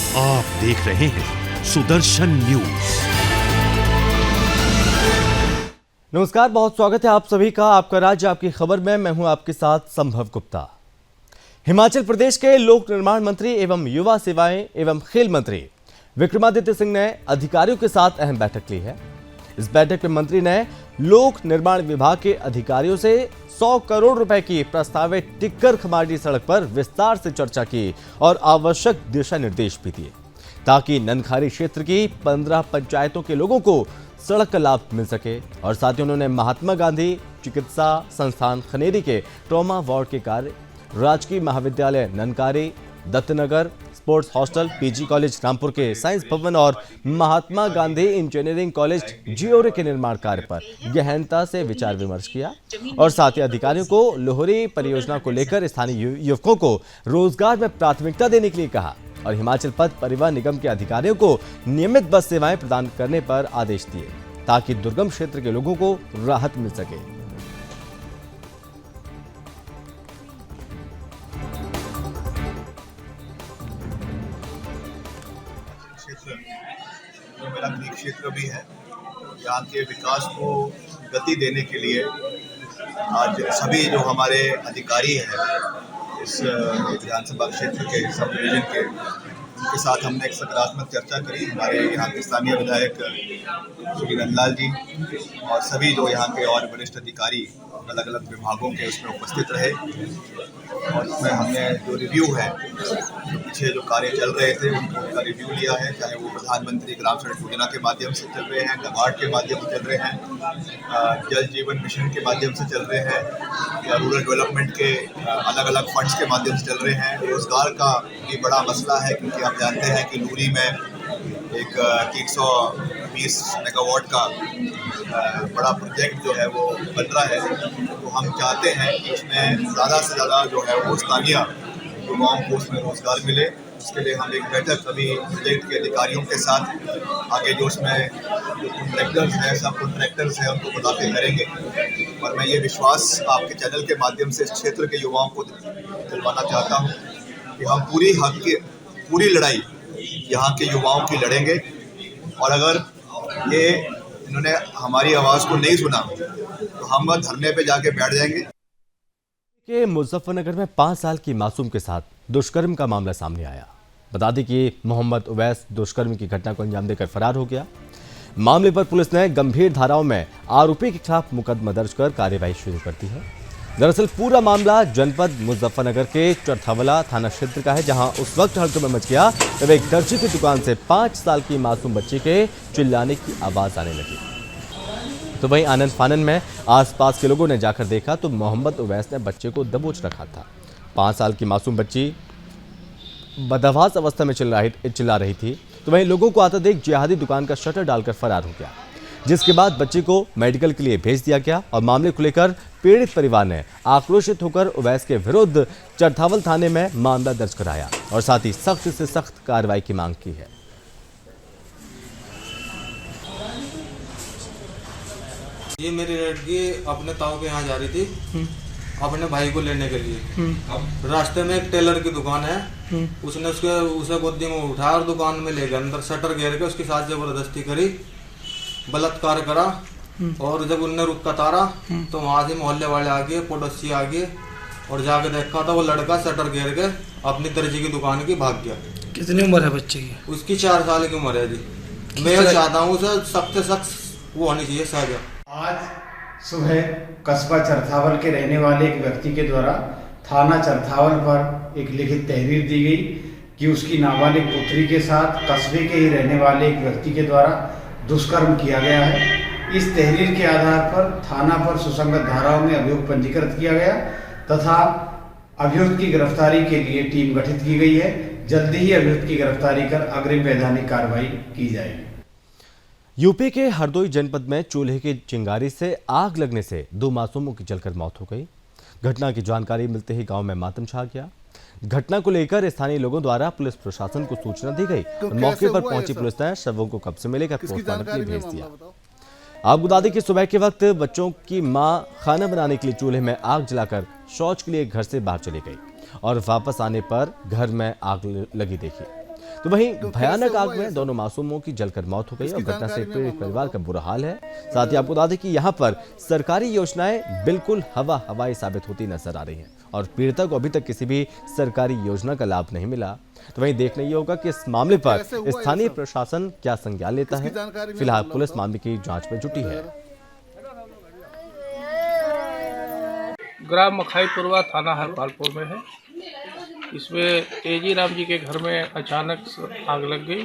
आप देख रहे हैं सुदर्शन न्यूज। नमस्कार, बहुत स्वागत है आप सभी का आपका राज्य आपकी खबर में। मैं हूं आपके साथ संभव गुप्ता। हिमाचल प्रदेश के लोक निर्माण मंत्री एवं युवा सेवाएं एवं खेल मंत्री विक्रमादित्य सिंह ने अधिकारियों के साथ अहम बैठक ली है। इस बैठक में मंत्री ने लोक निर्माण विभाग के अधिकारियों से 100 करोड़ रुपए की प्रस्तावित टिक्कर खमाड़ी सड़क पर विस्तार से चर्चा की और आवश्यक दिशा निर्देश भी दिए ताकि ननखारी क्षेत्र की 15 पंचायतों के लोगों को सड़क का लाभ मिल सके। और साथ ही उन्होंने महात्मा गांधी चिकित्सा संस्थान खनेरी के ट्रॉमा वार्ड के कार्य, राजकीय महाविद्यालय Nankari, Dattnagar sports hostel, PG college Rampur के साइंस भवन और महात्मा गांधी इंजीनियरिंग कॉलेज जियोरे के निर्माण कार्य पर गहनता से विचार विमर्श किया। और साथ ही अधिकारियों को लोहरी परियोजना को लेकर स्थानीय युवकों को रोजगार में प्राथमिकता देने के लिए कहा और हिमाचल पथ परिवहन निगम के अधिकारियों को नियमित बस सेवाएं प्रदान करने पर आदेश दिए ताकि दुर्गम क्षेत्र के लोगों को राहत मिल सके। जो मेरा गृह क्षेत्र भी है, यहाँ के विकास को गति देने के लिए आज सभी जो हमारे अधिकारी हैं इस विधानसभा क्षेत्र के सब डिवीजन के, उनके साथ हमने एक सकारात्मक चर्चा करी। हमारे यहाँ के स्थानीय विधायक श्री नंदलाल जी और सभी जो यहाँ के और वरिष्ठ अधिकारी अलग अलग विभागों के उसमें उपस्थित रहे और उसमें हमने जो रिव्यू है, जो पीछे जो कार्य चल रहे थे उनका रिव्यू लिया है, चाहे वो प्रधानमंत्री ग्राम सड़क योजना के माध्यम से चल रहे हैं, नबार्ड के माध्यम से चल रहे हैं, जल जीवन मिशन के माध्यम से चल रहे हैं या रूरल डेवलपमेंट के अलग अलग फंड्स के माध्यम से चल रहे हैं। रोजगार का भी बड़ा मसला है क्योंकि आप जानते हैं कि लूरी में एक 320 मेगावाट का बड़ा प्रोजेक्ट जो है वो बन रहा है। तो हम चाहते हैं कि इसमें ज़्यादा से ज़्यादा जो है वो स्थानीय युवाओं को उसमें रोजगार मिले। उसके लिए हम एक बैठक अभी प्रोजेक्ट के अधिकारियों के साथ आगे जो उसमें जो कॉन्ट्रैक्टर्स हैं, सब कॉन्ट्रैक्टर्स हैं, उनको बुलाते करेंगे। और मैं ये विश्वास आपके चैनल के माध्यम से इस क्षेत्र के युवाओं को दिलवाना चाहता हूँ कि हम पूरी लड़ाई यहाँ के युवाओं की लड़ेंगे और अगर ये इन्होंने हमारी आवाज़ को नहीं सुना तो हम धरने पे जाके बैठ जाएंगे। के मुजफ्फरनगर में 5 साल की मासूम के साथ दुष्कर्म का मामला सामने आया। बता दें कि मोहम्मद उवैस दुष्कर्म की घटना को अंजाम देकर फरार हो गया। मामले पर पुलिस ने गंभीर धाराओं में आरोपी के खिलाफ मुकदमा दर्ज कर कार्यवाही शुरू कर दी है। दरअसल पूरा मामला जनपद मुजफ्फरनगर के चरथावला थाना क्षेत्र का है, जहां उस वक्त हड़कंप मच गया जब एक दर्जी की दुकान से 5 साल की मासूम बच्ची के चिल्लाने की आवाज आने लगी। तो वहीं आनंद फानन में आसपास के लोगों ने जाकर देखा तो मोहम्मद उवैस ने बच्चे को दबोच रखा था। 5 साल की मासूम बच्ची बदहवास अवस्था में चिल्ला रही थी। तो वहीं लोगों को आता देख जिहादी दुकान का शटर डालकर फरार हो गया, जिसके बाद बच्ची को मेडिकल के लिए भेज दिया गया। और मामले को लेकर पीड़ित परिवार ने आक्रोशित होकर उवैस के विरुद्ध चरथावल थाने में मामला दर्ज कराया और साथ ही सख्त से सख्त कार्रवाई की मांग की है। ये मेरी लड़की अपने ताऊ के यहाँ जा रही थी अपने भाई को लेने के लिए। रास्ते में एक टेलर की दुकान है, उसने उसे गोदी में उठाया और दुकान में ले गया, अंदर शटर घेर के उसके साथ जबरदस्ती करी, बलात्कार करा। और जब उनने रुक तारा तो वहां से मोहल्ले वाले आ गए, पड़ोसी आ गए और जाके देखा था वो लड़का शटर घेर के अपनी दर्जी की दुकान की भाग गया। कितनी उम्र है बच्चे की? उसकी 4 साल की उम्र है जी। मैं चाहता हूँ उसे सख्त से सख्त वो होनी चाहिए सजा। आज सुबह कस्बा चरथावल के रहने वाले एक व्यक्ति के द्वारा थाना चरथावल पर एक लिखित तहरीर दी गई कि उसकी नाबालिग पुत्री के साथ कस्बे के ही रहने वाले एक व्यक्ति के द्वारा दुष्कर्म किया गया है। इस तहरीर के आधार पर थाना पर सुसंगत धाराओं में अभियोग पंजीकृत किया गया तथा अभियुक्त की गिरफ्तारी के लिए टीम गठित की गई है। जल्दी ही अभियुक्त की गिरफ्तारी कर अग्रिम वैधानिक कार्रवाई की जाएगी। यूपी के हरदोई जनपद में चूल्हे की चिंगारी से आग लगने से 2 मासूमों की जलकर मौत हो गई। घटना की जानकारी मिलते ही गांव में मातम छा गया। घटना को लेकर स्थानीय लोगों द्वारा पुलिस प्रशासन को सूचना दी गई और मौके पर पहुंची पुलिस ने शवों को कब्जे में लेकर पोस्टमार्टम के लिए भेज दिया। आपको बता दें कि सुबह के वक्त बच्चों की मां खाना बनाने के लिए चूल्हे में आग जलाकर शौच के लिए घर से बाहर चली गई और वापस आने पर घर में आग लगी देखी। तो वहीं भयानक आग में दोनों मासूमों की जलकर मौत हो गई और घटना से पीड़ित परिवार का बुरा हाल है। साथ ही आपको बता दें कि यहाँ पर सरकारी योजनाएं बिल्कुल हवाई साबित होती नजर आ रही हैं और पीड़िता को अभी तक किसी भी सरकारी योजना का लाभ नहीं मिला। तो वहीं देखना ये होगा कि इस मामले पर स्थानीय प्रशासन क्या संज्ञान लेता है। फिलहाल पुलिस मामले की जांच में जुटी है। ग्राम मखाईपुरवा थाना हरपालपुर में है। इसमें तेजी राम जी के घर में अचानक आग लग गई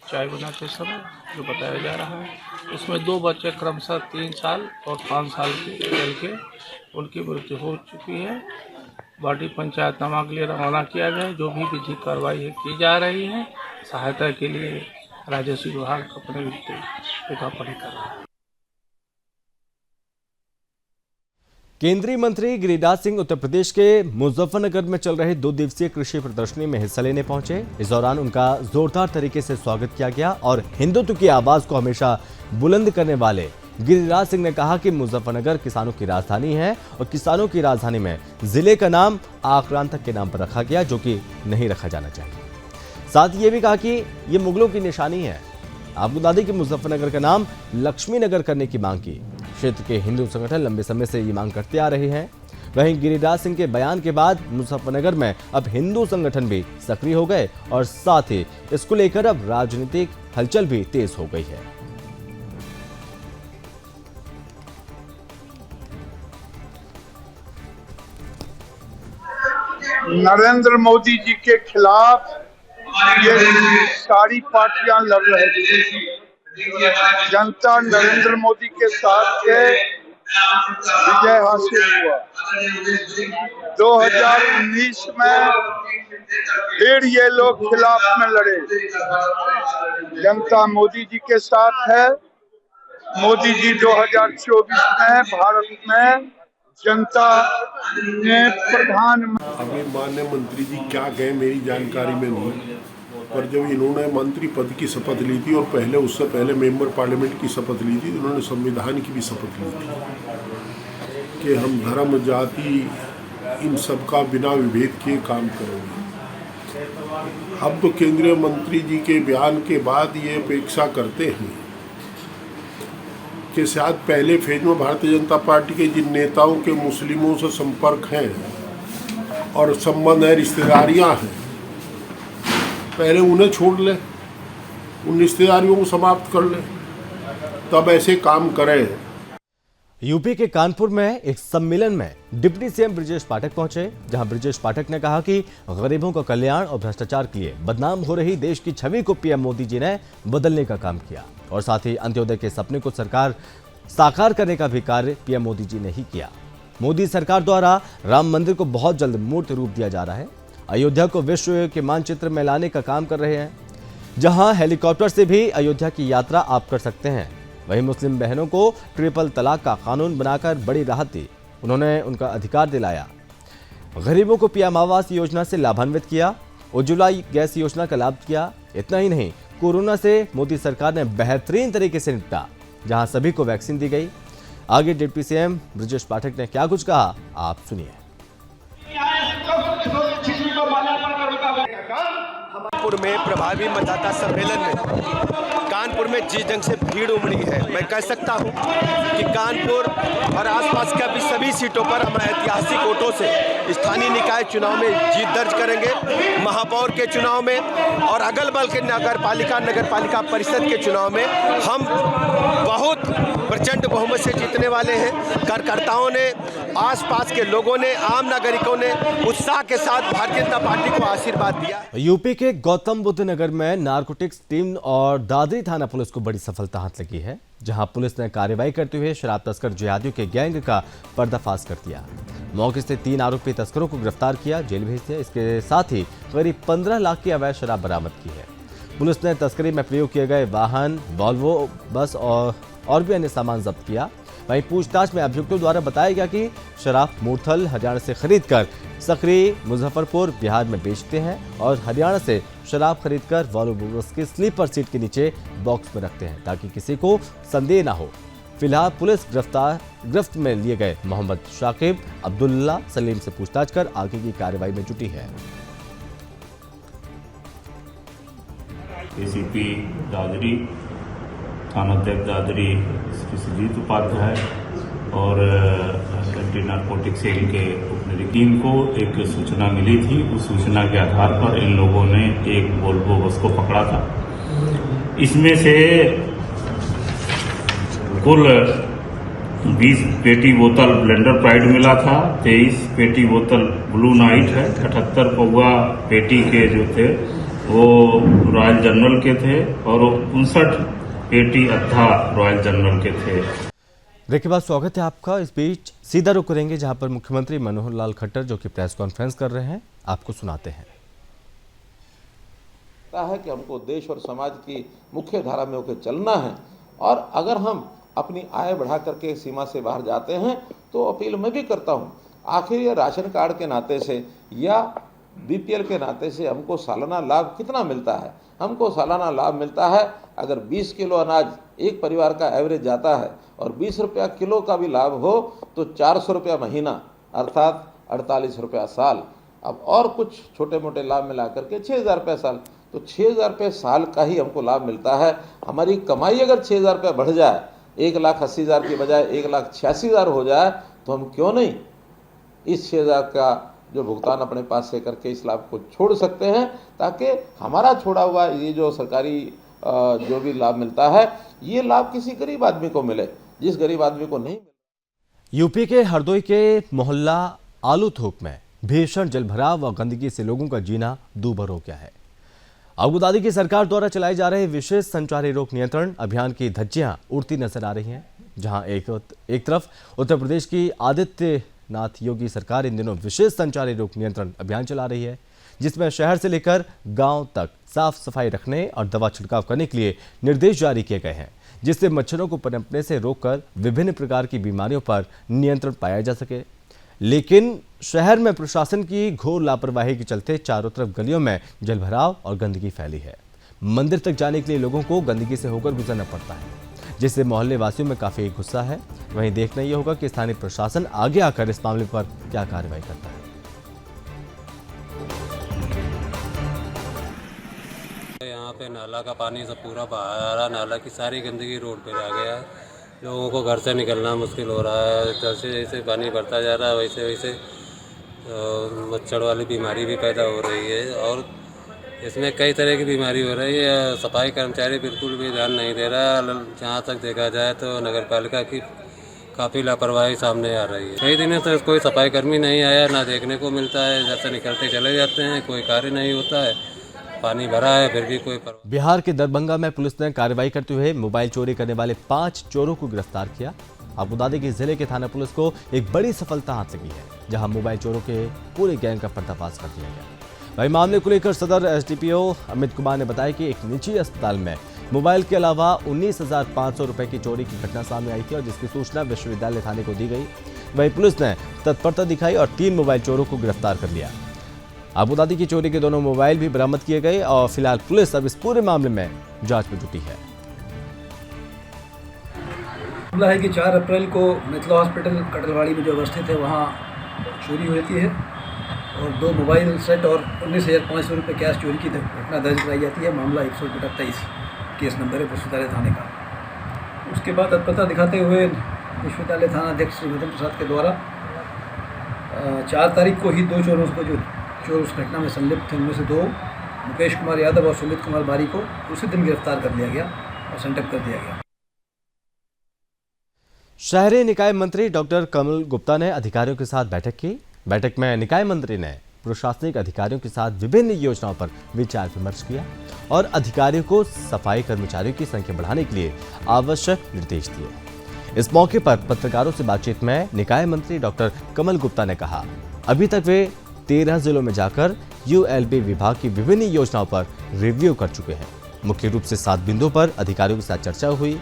चाय बनाते समय, जो बताया जा रहा है। इसमें 2 बच्चे क्रमशः 3 साल और 5 साल के जल के उनकी मृत्यु हो चुकी है। बॉडी पंचायतनामा के लिए रवाना किया गया है। जो भी विधिक कार्रवाई की जा रही है। सहायता के लिए राजस्व विभाग अपने टिकापड़ी कर रहा है। केंद्रीय मंत्री गिरिराज सिंह उत्तर प्रदेश के मुजफ्फरनगर में चल रहे 2 दिवसीय कृषि प्रदर्शनी में हिस्सा लेने पहुंचे। इस दौरान उनका जोरदार तरीके से स्वागत किया गया और हिंदुत्व की आवाज को हमेशा बुलंद करने वाले गिरिराज सिंह ने कहा कि मुजफ्फरनगर किसानों की राजधानी है और किसानों की राजधानी में जिले का नाम आक्रांतक के नाम पर रखा गया, जो कि नहीं रखा जाना चाहिए। साथ ही ये भी कहा कि ये मुगलों की निशानी है। आपको बता दें कि मुजफ्फरनगर का नाम लक्ष्मी नगर करने की मांग की क्षेत्र के हिंदू संगठन लंबे समय से ये मांग करते आ रहे हैं। वहीं गिरिराज सिंह के बयान के बाद मुजफ्फरनगर में अब हिंदू संगठन भी सक्रिय हो गए और साथ ही इसको लेकर अब राजनीतिक हलचल भी तेज हो गई है। नरेंद्र मोदी जी के खिलाफ ये सारी पार्टियां लड़ रही थी। जनता नरेंद्र मोदी के साथ के विजय हासिल हुआ। 2019 में फिर ये लोग खिलाफ में लड़े। जनता मोदी जी के साथ है। मोदी जी 2024 में भारत में जनता ने प्रधानमंत्री, अभी माननीय मंत्री जी क्या गए मेरी जानकारी में नहीं, पर जब इन्होंने मंत्री पद की शपथ ली थी और पहले उससे पहले मेंबर पार्लियामेंट की शपथ ली थी, तो उन्होंने संविधान की भी शपथ ली थी कि हम धर्म जाति इन सब का बिना विभेद किए काम करेंगे। अब तो केंद्रीय मंत्री जी के बयान के बाद ये अपेक्षा करते हैं कि शायद पहले फेज में भारतीय जनता पार्टी के जिन नेताओं के मुस्लिमों से संपर्क हैं और संबंध है, रिश्तेदारियां हैं, पहले उन्हें छोड़ ले, उन रिश्तेदारियों को समाप्त कर ले, तब ऐसे काम करें। यूपी के कानपुर में एक सम्मेलन में डिप्टी सीएम ब्रजेश पाठक पहुंचे, जहां ब्रजेश पाठक ने कहा कि गरीबों का कल्याण और भ्रष्टाचार के लिए बदनाम हो रही देश की छवि को पीएम मोदी जी ने बदलने का काम किया और साथ ही अंत्योदय के सपने को सरकार साकार करने का भी कार्य पीएम मोदी जी ने ही किया। मोदी सरकार द्वारा राम मंदिर को बहुत जल्द मूर्त रूप दिया जा रहा है। अयोध्या को विश्व के मानचित्र में लाने का काम कर रहे हैं, जहां हेलीकॉप्टर से भी अयोध्या की यात्रा आप कर सकते हैं। वहीं मुस्लिम बहनों को ट्रिपल तलाक का कानून बनाकर बड़ी राहत दी, उन्होंने उनका अधिकार दिलाया। गरीबों को पीएम आवास योजना से लाभान्वित किया, उज्ज्वला गैस योजना का लाभ किया। इतना ही नहीं, कोरोना से मोदी सरकार ने बेहतरीन तरीके से निपटा, जहां सभी को वैक्सीन दी गई। आगे डिप्टी सीएम ब्रजेश पाठक ने क्या कुछ कहा, आप सुनिए। कानपुर में प्रभावी मतदाता सम्मेलन में कानपुर में जिस ढंग से भीड़ उमड़ी है, मैं कह सकता हूं कि कानपुर और आसपास के भी सभी सीटों पर हम ऐतिहासिक वोटों से स्थानीय निकाय चुनाव में जीत दर्ज करेंगे। महापौर के चुनाव में और अगल बगल के नगर पालिका परिषद के चुनाव में हम बहुत प्रचंड बहुमत से जीतने वाले हैं। कार्यकर्ताओं ने, आसपास के लोगों ने, आम नागरिकों ने उत्साह के साथ भारतीय जनता पार्टी को आशीर्वाद दिया। यूपी के गौतम बुद्ध नगर में नारकोटिक्स टीम और दादरी थाना पुलिस को बड़ी सफलता हाथ लगी है, जहां पुलिस ने कार्रवाई करते हुए शराब तस्कर जिहादियों के गैंग का पर्दाफाश कर दिया। मौके से 3 आरोपी तस्करों को गिरफ्तार किया, जेल भेज दिया। इसके साथ ही करीब 15 लाख की अवैध शराब बरामद की है। पुलिस ने तस्करी में प्रयोग किए गए वाहन, वॉल्वो बस और भी अन्य सामान जब्त किया। वहीं पूछताछ में अभियुक्तों द्वारा बताया गया कि शराब मूर्थल हरियाणा से खरीदकर सकरी मुजफ्फरपुर बिहार में बेचते हैं और हरियाणा से शराब खरीदकर वॉल्वो बस की स्लीपर सीट के नीचे बॉक्स में रखते हैं, ताकि किसी को संदेह ना हो। फिलहाल पुलिस गिरफ्त में लिए गए मोहम्मद शाकिब, अब्दुल्ला, सलीम से पूछताछ कर आगे की कार्रवाई में जुटी है। एसीपी दादरी, थानाध्यक्ष दादरी श्री सुजीत उपाध्याय और एंटी नारकोटिक सेल के टीम को एक सूचना मिली थी। उस सूचना के आधार पर इन लोगों ने एक वोल्वो बस को पकड़ा था। इसमें से कुल 20 पेटी बोतल ब्लेंडर प्राइड मिला था, 23 पेटी बोतल ब्लू नाइट है, 78 पौवा पेटी के जो थे वो रॉयल जनरल के थे और 59 पेटी अद्धा रॉयल जनरल के थे। ब्रेक के बाद स्वागत है आपका। इस बीच सीधा रुख करेंगे जहां पर मुख्यमंत्री मनोहर लाल खट्टर जो कि प्रेस कॉन्फ्रेंस कर रहे हैं, आपको सुनाते हैं। है कि हमको देश और समाज की मुख्य धारा में होकर चलना है और अगर हम अपनी आय बढ़ा करके सीमा से बाहर जाते हैं तो अपील मैं भी करता हूं, आखिर ये राशन कार्ड के नाते से या बीपीएल के नाते से हमको सालाना लाभ कितना मिलता है? हमको सालाना लाभ मिलता है अगर 20 किलो अनाज एक परिवार का एवरेज जाता है और 20 रुपया किलो का भी लाभ हो तो 400 रुपया महीना अर्थात 48 रुपया साल। अब और कुछ छोटे मोटे लाभ मिला करके 6,000 रुपया साल, तो 6,000 रुपये साल का ही हमको लाभ मिलता है। हमारी कमाई अगर 6,000 रुपया बढ़ जाए, 1,80,000 की बजाय 1,86,000 हो जाए तो हम क्यों नहीं इस 6,000 का जो भुगतान अपने पास से करके इस लाभ को छोड़ सकते हैं, ताकि हमारा छोड़ा हुआ ये जो सरकारी जो भी लाभ मिलता है ये लाभ किसी गरीब आदमी को मिले, जिस गरीब आदमी को नहीं मिले। यूपी के हरदोई के मोहल्ला आलूथोक में भीषण जलभराव और गंदगी से लोगों का जीना दूभर हो गया है। आबू दादी की सरकार द्वारा चलाए जा रहे विशेष संचारी रोग नियंत्रण अभियान की धज्जियां उड़ती नजर आ रही हैं, जहां एक तरफ उत्तर प्रदेश की आदित्यनाथ योगी सरकार इन दिनों विशेष संचारी रोग नियंत्रण अभियान चला रही है, जिसमें शहर से लेकर गांव तक साफ सफाई रखने और दवा छिड़काव करने के लिए निर्देश जारी किए गए हैं, जिससे मच्छरों को पनपने से रोककर विभिन्न प्रकार की बीमारियों पर नियंत्रण पाया जा सके। लेकिन शहर में प्रशासन की घोर लापरवाही के चलते चारों तरफ गलियों में जलभराव और गंदगी फैली है। मंदिर तक जाने के लिए लोगों को गंदगी से होकर गुजरना पड़ता है, जिससे मोहल्ले वासियों में काफी गुस्सा है। वहीं देखना यह होगा कि स्थानीय प्रशासन आगे आकर इस मामले पर क्या कार्रवाई करता है। यहाँ पे नाला का पानी सब पूरा बाहर आ रहा, नाला की सारी गंदगी रोड पे आ गया है, लोगों को घर से निकलना मुश्किल हो रहा है। जैसे जैसे पानी बढ़ता जा रहा है वैसे वैसे मच्छर वाली बीमारी भी पैदा हो रही है और इसमें कई तरह की बीमारी हो रही है। सफाई कर्मचारी बिल्कुल भी ध्यान नहीं दे रहा। जहाँ तक देखा जाए तो नगर पालिका की काफ़ी लापरवाही सामने आ रही है। कई दिनों से कोई सफाई कर्मी नहीं आया, ना देखने को मिलता है, जैसे निकलते चले जाते हैं, कोई कार्य नहीं होता है। पानी भरा है फिर भी कोई परवाह। बिहार के दरभंगा में पुलिस ने कार्रवाई करते हुए मोबाइल चोरी करने वाले 5 चोरों को गिरफ्तार किया। आबू दादी के जिले के थाना पुलिस को एक बड़ी सफलता हाथ लगी है, जहां मोबाइल चोरों के पूरे गैंग का पर्दाफाश कर दिया गया। वही मामले को लेकर सदर एसडीपीओ अमित कुमार ने बताया कि एक निजी अस्पताल में मोबाइल के अलावा 19,500 रुपए की चोरी की घटना सामने आई थी और जिसकी सूचना विश्वविद्यालय थाने को दी गई। वही पुलिस ने तत्परता दिखाई और 3 मोबाइल चोरों को गिरफ्तार कर लिया। आबू दादी की चोरी के दोनों मोबाइल भी बरामद किए गए और फिलहाल पुलिस अब इस पूरे मामले में जांच में जुटी है। मामला है कि 4 अप्रैल को मिथिला हॉस्पिटल कटलवाड़ी में जो अवस्थित है वहाँ चोरी होती है और 2 मोबाइल सेट और 19,500 रुपये कैश चोरी की घटना दर्ज कराई जाती है। मामला 100/23 केस नंबर है विश्वविद्यालय थाने का। उसके बाद तत्परता दिखाते हुए विश्वविद्यालय थाना अध्यक्ष श्री मदन प्रसाद के द्वारा 4 तारीख को ही 2 चोरों को जो चोर उस घटना में संलिप्त थे उनमें से 2 मुकेश कुमार यादव और सुमित कुमार बारी को उसी दिन गिरफ्तार कर लिया गया और सेंटअप कर दिया गया। शहरी निकाय मंत्री डॉक्टर कमल गुप्ता ने अधिकारियों के साथ बैठक की। बैठक में निकाय मंत्री ने प्रशासनिक अधिकारियों के साथ विभिन्न योजनाओं पर विचार विमर्श किया और अधिकारियों को सफाई कर्मचारियों की संख्या बढ़ाने के लिए आवश्यक निर्देश दिए। इस मौके पर पत्रकारों से बातचीत में निकाय मंत्री डॉक्टर कमल गुप्ता ने कहा, अभी तक वे 13 जिलों में जाकर यूएलबी विभाग की विभिन्न योजनाओं पर रिव्यू कर चुके हैं। मुख्य रूप से 7 बिंदुओं पर अधिकारियों के साथ चर्चा हुई।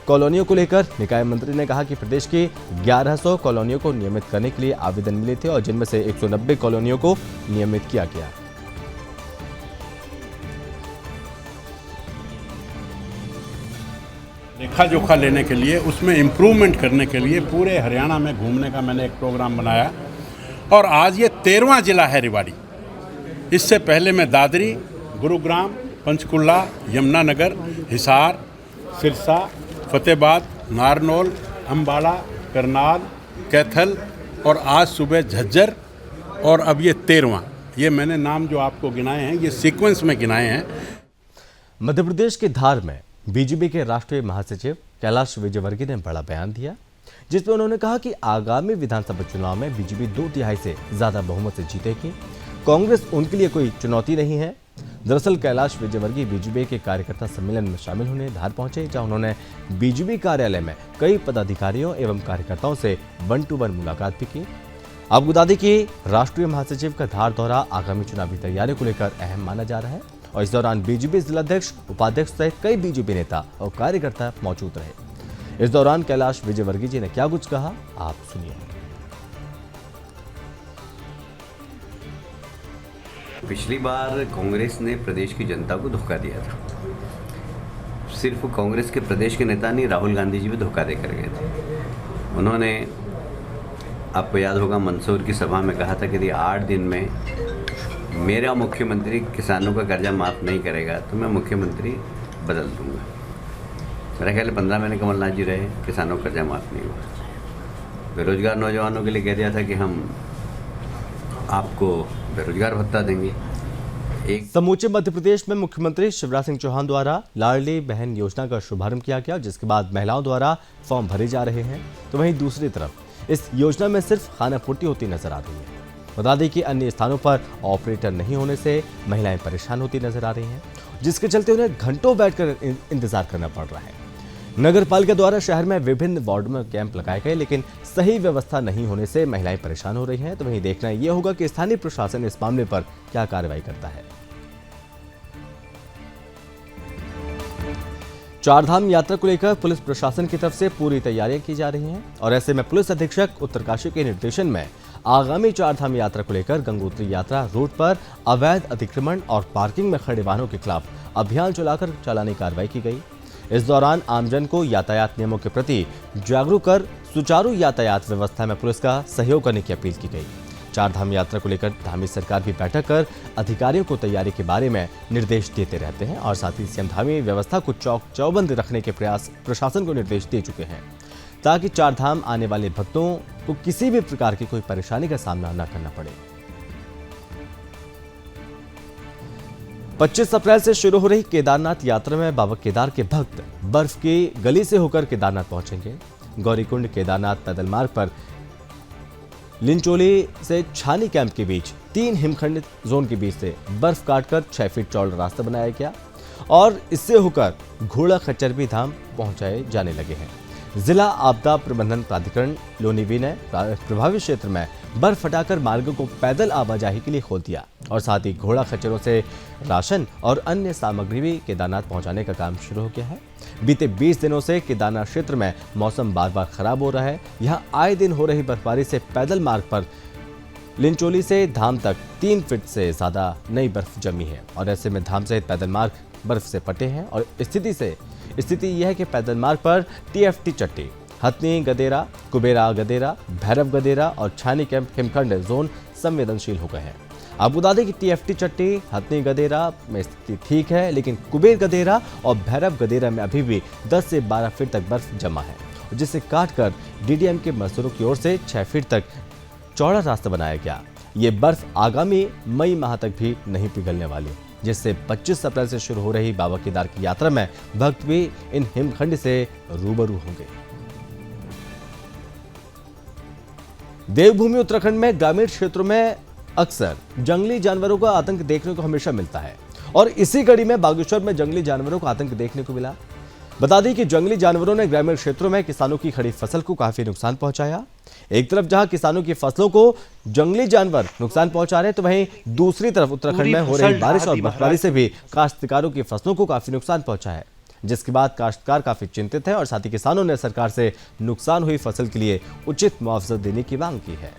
कॉलोनियों को लेकर निकाय मंत्री ने कहा कि प्रदेश की 1100 कॉलोनियों को नियमित करने के लिए आवेदन मिले थे और जिनमें से 190 कॉलोनियों को नियमित किया गया। लेखा जोखा लेने के लिए, उसमें इम्प्रूवमेंट करने के लिए पूरे हरियाणा में घूमने का मैंने एक प्रोग्राम बनाया और आज ये 13वां जिला है रेवाड़ी। इससे पहले मैं दादरी, गुरुग्राम, पंचकुला, यमुनानगर, हिसार, सिरसा, फतेहाबाद, नारनौल, अम्बाला, करनाल, कैथल और आज सुबह झज्जर और अब ये 13वां। ये मैंने नाम जो आपको गिनाए हैं ये सीक्वेंस में गिनाए हैं। मध्य प्रदेश के धार में बीजेपी के राष्ट्रीय महासचिव कैलाश विजयवर्गीय ने बड़ा बयान दिया, जिसमें उन्होंने कहा कि आगामी विधानसभा चुनाव में बीजेपी 2/3 से ज्यादा बहुमत से जीतेगी। कांग्रेस उनके लिए कोई चुनौती नहीं है। दरअसल कैलाश विजयवर्गीय बीजेपी के कार्यकर्ता सम्मेलन में शामिल होने धार पहुंचे, जहां उन्होंने बीजेपी कार्यालय में कई पदाधिकारियों एवं कार्यकर्ताओं से 1-to-1 मुलाकात भी की। आपको बता दें कि राष्ट्रीय महासचिव का धार दौरा आगामी चुनावी तैयारियों को लेकर अहम माना जा रहा है और इस दौरान बीजेपी जिलाध्यक्ष, उपाध्यक्ष सहित कई बीजेपी नेता और कार्यकर्ता मौजूद रहे। इस दौरान कैलाश विजयवर्गीय जी ने क्या कुछ कहा, आप सुनिए। पिछली बार कांग्रेस ने प्रदेश की जनता को धोखा दिया था। सिर्फ कांग्रेस के प्रदेश के नेता नहीं, राहुल गांधी जी भी धोखा देकर गए थे। उन्होंने, आपको याद होगा, मंदसौर की सभा में कहा था कि यदि 8 दिन में मेरा मुख्यमंत्री किसानों का कर्जा माफ़ नहीं करेगा तो मैं मुख्यमंत्री बदल दूंगा। मेरा ख्याल 15 महीने कमलनाथ जी रहे, किसानों का कर्जा माफ़ नहीं हुआ। बेरोजगार नौजवानों के लिए कह दिया था कि हम आपको बेरोजगार भत्ता देंगे। समूचे मध्य प्रदेश में मुख्यमंत्री शिवराज सिंह चौहान द्वारा लाडली बहन योजना का शुभारंभ किया गया, जिसके बाद महिलाओं द्वारा फॉर्म भरे जा रहे हैं। तो वहीं दूसरी तरफ इस योजना में सिर्फ खानापूर्ति होती नजर आ रही है। बता दें कि अन्य स्थानों पर ऑपरेटर नहीं होने से महिलाएं परेशान होती नजर आ रही हैं, जिसके चलते उन्हें घंटों बैठकर इंतजार करना पड़ रहा है। नगर पालिका द्वारा शहर में विभिन्न वार्ड में कैंप लगाए गए, लेकिन सही व्यवस्था नहीं होने से महिलाएं परेशान हो रही हैं। तो वहीं देखना यह होगा कि स्थानीय प्रशासन इस मामले पर क्या कार्रवाई करता है। चारधाम यात्रा को लेकर पुलिस प्रशासन की तरफ से पूरी तैयारियां की जा रही हैं और ऐसे में पुलिस अधीक्षक उत्तरकाशी के निर्देशन में आगामी चारधाम यात्रा को लेकर गंगोत्री यात्रा रूट पर अवैध अतिक्रमण और पार्किंग में खड़े वाहनों के खिलाफ अभियान चलाकर चालानी कार्रवाई की गई। इस दौरान आमजन को यातायात नियमों के प्रति जागरूक कर सुचारू यातायात व्यवस्था में पुलिस का सहयोग करने की अपील की गई। चारधाम यात्रा को लेकर धामी सरकार भी बैठक कर अधिकारियों को तैयारी के बारे में निर्देश देते रहते हैं और साथ ही सीएम धामी व्यवस्था को चौक चौबंद रखने के प्रयास प्रशासन को निर्देश दे चुके हैं, ताकि चारधाम आने वाले भक्तों को किसी भी प्रकार की कोई परेशानी का सामना न करना पड़े। 25 अप्रैल से शुरू हो रही केदारनाथ यात्रा में बाबा केदार के भक्त बर्फ की गली से होकर केदारनाथ पहुंचेंगे। गौरीकुंड केदारनाथ पैदल मार्ग पर लिंचोली से छानी कैंप के बीच 3 हिमखंड जोन के बीच से बर्फ काटकर 6 फीट चौड़ा रास्ता बनाया गया और इससे होकर घोड़ा खच्चर भी धाम पहुंचाए जाने लगे हैं। जिला आपदा प्रबंधन प्राधिकरण लोनीवी ने प्रभावित क्षेत्र में बर्फ हटाकर मार्गों को पैदल आवाजाही के लिए खोल दिया और साथ ही घोड़ा खच्चरों से राशन और अन्य सामग्री भी केदारनाथ पहुंचाने का काम शुरू हो गया है। बीते 20 दिनों से केदारनाथ क्षेत्र में मौसम बार बार खराब हो रहा है। यहाँ आए दिन हो रही बर्फबारी से पैदल मार्ग पर लिंचोली से धाम तक 3 फीट से ज्यादा नई बर्फ जमी है और ऐसे में धाम सहित पैदल मार्ग बर्फ से पटे हैं और स्थिति यह है कि पैदल मार्ग पर TFT चट्टी, हथनी गदेरा, कुबेरा गदेरा, भैरव गदेरा और छानी कैंप हिमखंड जोन संवेदनशील हो गए हैं। आपको बता दें कि TFT चट्टी, हथनी गदेरा में स्थिति ठीक है, लेकिन कुबेर गदेरा और भैरव गदेरा में अभी भी 10 से 12 फीट तक बर्फ जमा है, जिसे काटकर DDM के मजदूरों की ओर से 6 फीट तक चौड़ा रास्ता बनाया गया। ये बर्फ आगामी मई माह तक भी नहीं पिघलने वाली, जिससे 25 अप्रैल से शुरू हो रही बाबा केदार की यात्रा में भक्त भी इन हिमखंड से रूबरू होंगे। देवभूमि उत्तराखंड में ग्रामीण क्षेत्रों में अक्सर जंगली जानवरों का आतंक देखने को हमेशा मिलता है और इसी कड़ी में बागेश्वर में जंगली जानवरों का आतंक देखने को मिला। बता दें कि जंगली जानवरों ने ग्रामीण क्षेत्रों में किसानों की खड़ी फसल को काफी नुकसान पहुंचाया। एक तरफ जहां किसानों की फसलों को जंगली जानवर नुकसान पहुंचा रहे हैं, तो वहीं दूसरी तरफ उत्तराखंड में हो रही बारिश और बर्फबारी से भी काश्तकारों की फसलों को काफी नुकसान पहुंचा है, जिसके बाद काश्तकार काफी चिंतित है और साथ ही किसानों ने सरकार से नुकसान हुई फसल के लिए उचित मुआवजा देने की मांग की है।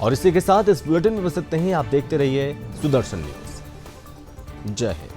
और इसी के साथ इस बुलेटिन में बस इतना ही। आप देखते रहिए सुदर्शन न्यूज। जय हिंद।